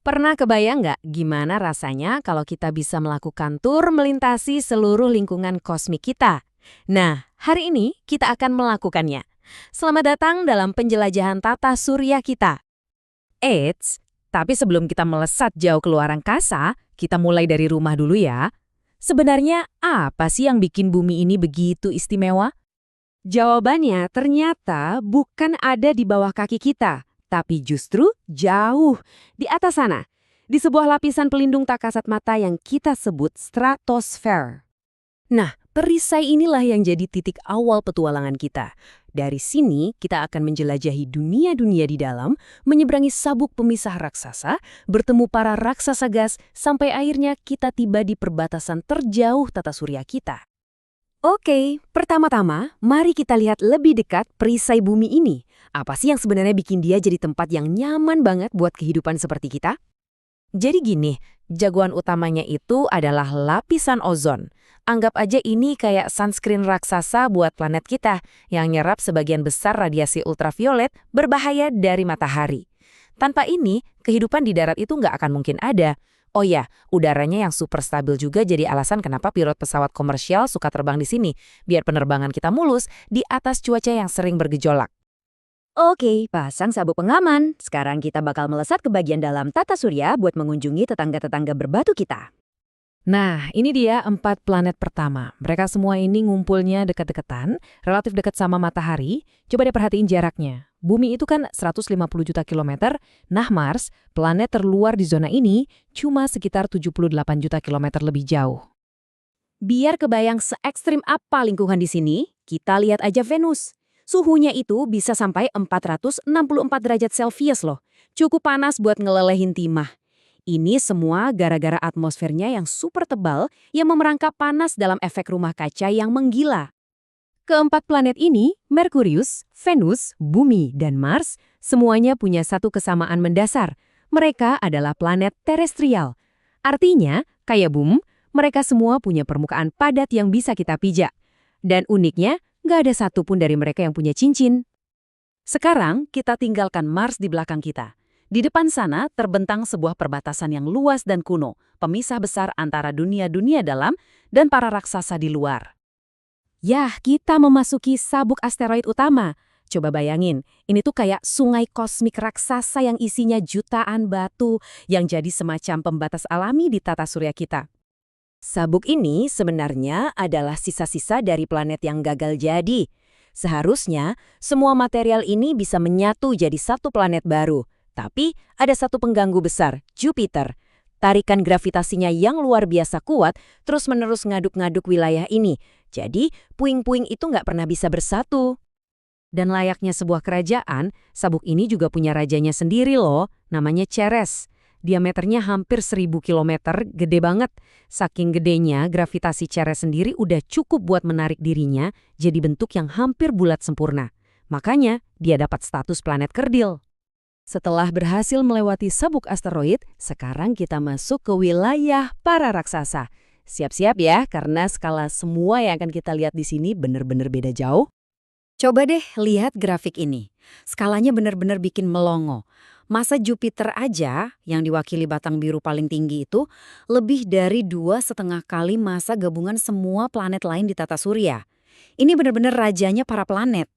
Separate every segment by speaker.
Speaker 1: Pernah kebayang nggak gimana rasanya kalau kita bisa melakukan tur melintasi seluruh lingkungan kosmik kita? Nah, hari ini kita akan melakukannya. Selamat datang dalam penjelajahan tata surya kita. Eits, tapi sebelum kita melesat jauh keluar angkasa, kita mulai dari rumah dulu ya. Sebenarnya apa sih yang bikin bumi ini begitu istimewa? Jawabannya ternyata bukan ada di bawah kaki kita, tapi justru jauh di atas sana, di sebuah lapisan pelindung tak kasat mata yang kita sebut stratosfer. Nah, perisai inilah yang jadi titik awal petualangan kita. Dari sini, kita akan menjelajahi dunia-dunia di dalam, menyeberangi sabuk pemisah raksasa, bertemu para raksasa gas, sampai akhirnya kita tiba di perbatasan terjauh tata surya kita. Oke, pertama-tama, mari kita lihat lebih dekat perisai bumi ini. Apa sih yang sebenarnya bikin dia jadi tempat yang nyaman banget buat kehidupan seperti kita? Jadi gini, jagoan utamanya itu adalah lapisan ozon. Anggap aja ini kayak sunscreen raksasa buat planet kita, yang nyerap sebagian besar radiasi ultraviolet berbahaya dari matahari. Tanpa ini, kehidupan di darat itu nggak akan mungkin ada. Oh ya, udaranya yang super stabil juga jadi alasan kenapa pilot pesawat komersial suka terbang di sini, biar penerbangan kita mulus di atas cuaca yang sering bergejolak. Oke, pasang sabuk pengaman. Sekarang kita bakal melesat ke bagian dalam tata surya buat mengunjungi tetangga-tetangga berbatu kita. Nah, ini dia 4 planet pertama. Mereka semua ini ngumpulnya dekat-dekatan, relatif dekat sama matahari. Coba deh perhatiin jaraknya. Bumi itu kan 150 juta kilometer, nah Mars, planet terluar di zona ini, cuma sekitar 78 juta kilometer lebih jauh. Biar kebayang se-ekstrim apa lingkungan di sini, kita lihat aja Venus. Suhunya itu bisa sampai 464 derajat Celcius loh. Cukup panas buat ngelelehin timah. Ini semua gara-gara atmosfernya yang super tebal yang memerangkap panas dalam efek rumah kaca yang menggila. Keempat planet ini, Merkurius, Venus, Bumi, dan Mars, semuanya punya satu kesamaan mendasar. Mereka adalah planet terestrial. Artinya, kayak bumi, mereka semua punya permukaan padat yang bisa kita pijak. Dan uniknya, nggak ada satupun dari mereka yang punya cincin. Sekarang, kita tinggalkan Mars di belakang kita. Di depan sana terbentang sebuah perbatasan yang luas dan kuno, pemisah besar antara dunia-dunia dalam dan para raksasa di luar. Yah, kita memasuki sabuk asteroid utama. Coba bayangin, ini tuh kayak sungai kosmik raksasa yang isinya jutaan batu yang jadi semacam pembatas alami di tata surya kita. Sabuk ini sebenarnya adalah sisa-sisa dari planet yang gagal jadi. Seharusnya, semua material ini bisa menyatu jadi satu planet baru. Tapi ada satu pengganggu besar, Jupiter. Tarikan gravitasinya yang luar biasa kuat terus-menerus ngaduk-ngaduk wilayah ini. Jadi, puing-puing itu nggak pernah bisa bersatu. Dan layaknya sebuah kerajaan, sabuk ini juga punya rajanya sendiri loh, namanya Ceres. Diameternya hampir 1000 km, gede banget. Saking gedenya, gravitasi Ceres sendiri udah cukup buat menarik dirinya jadi bentuk yang hampir bulat sempurna. Makanya, dia dapat status planet kerdil. Setelah berhasil melewati sabuk asteroid, sekarang kita masuk ke wilayah para raksasa. Siap-siap ya, karena skala semua yang akan kita lihat di sini benar-benar beda jauh. Coba deh lihat grafik ini. Skalanya benar-benar bikin melongo. Massa Jupiter aja, yang diwakili batang biru paling tinggi itu, lebih dari 2,5 kali massa gabungan semua planet lain di tata surya. Ini benar-benar rajanya para planet.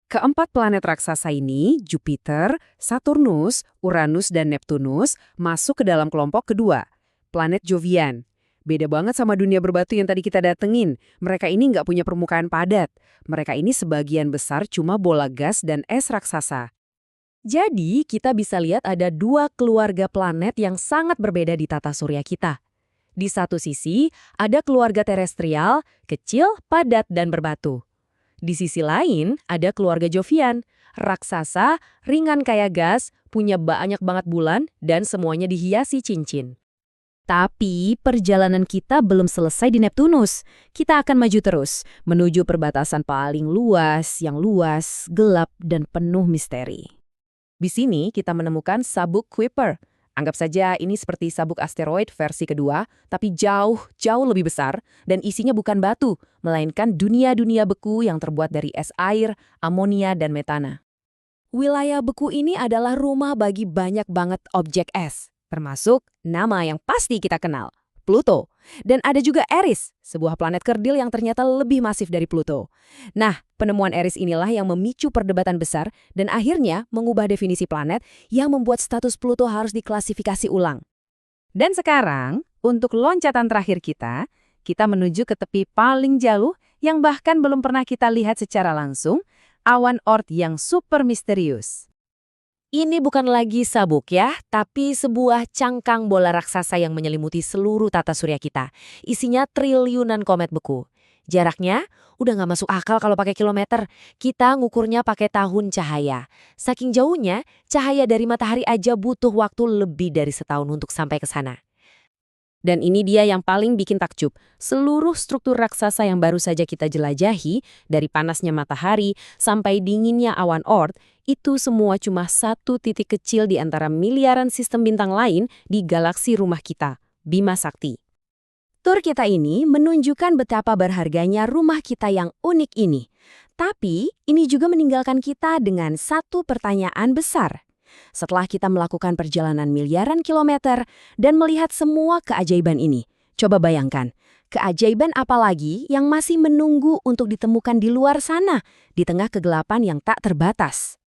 Speaker 1: Keempat planet raksasa ini, Jupiter, Saturnus, Uranus, dan Neptunus, masuk ke dalam kelompok kedua, planet Jovian. Beda banget sama dunia berbatu yang tadi kita datengin. Mereka ini nggak punya permukaan padat. Mereka ini sebagian besar cuma bola gas dan es raksasa. Jadi, kita bisa lihat ada 2 keluarga planet yang sangat berbeda di tata surya kita. Di satu sisi, ada keluarga terestrial, kecil, padat, dan berbatu. Di sisi lain, ada keluarga Jovian, raksasa, ringan kayak gas, punya banyak banget bulan, dan semuanya dihiasi cincin. Tapi perjalanan kita belum selesai di Neptunus. Kita akan maju terus, menuju perbatasan paling luas, yang luas, gelap, dan penuh misteri. Di sini kita menemukan sabuk Kuiper. Anggap saja ini seperti sabuk asteroid versi kedua, tapi jauh lebih besar dan isinya bukan batu, melainkan dunia-dunia beku yang terbuat dari es air, amonia, dan metana. Wilayah beku ini adalah rumah bagi banyak banget objek es. termasuk nama yang pasti kita kenal, Pluto. Dan ada juga Eris, sebuah planet kerdil yang ternyata lebih masif dari Pluto. Nah, penemuan Eris inilah yang memicu perdebatan besar dan akhirnya mengubah definisi planet yang membuat status Pluto harus diklasifikasi ulang. Dan sekarang, untuk loncatan terakhir kita menuju ke tepi paling jauh yang bahkan belum pernah kita lihat secara langsung, awan Oort yang super misterius. Ini bukan lagi sabuk ya, tapi sebuah cangkang bola raksasa yang menyelimuti seluruh tata surya kita. Isinya triliunan komet beku. Jaraknya udah nggak masuk akal kalau pakai kilometer. Kita ngukurnya pakai tahun cahaya. Saking jauhnya, cahaya dari matahari aja butuh waktu lebih dari setahun untuk sampai ke sana. Dan ini dia yang paling bikin takjub. Seluruh struktur raksasa yang baru saja kita jelajahi, dari panasnya matahari sampai dinginnya awan Oort, itu semua cuma satu titik kecil di antara miliaran sistem bintang lain di galaksi rumah kita, Bima Sakti. Tur kita ini menunjukkan betapa berharganya rumah kita yang unik ini. Tapi, ini juga meninggalkan kita dengan satu pertanyaan besar. Setelah kita melakukan perjalanan miliaran kilometer dan melihat semua keajaiban ini, coba bayangkan, keajaiban apa lagi yang masih menunggu untuk ditemukan di luar sana, di tengah kegelapan yang tak terbatas?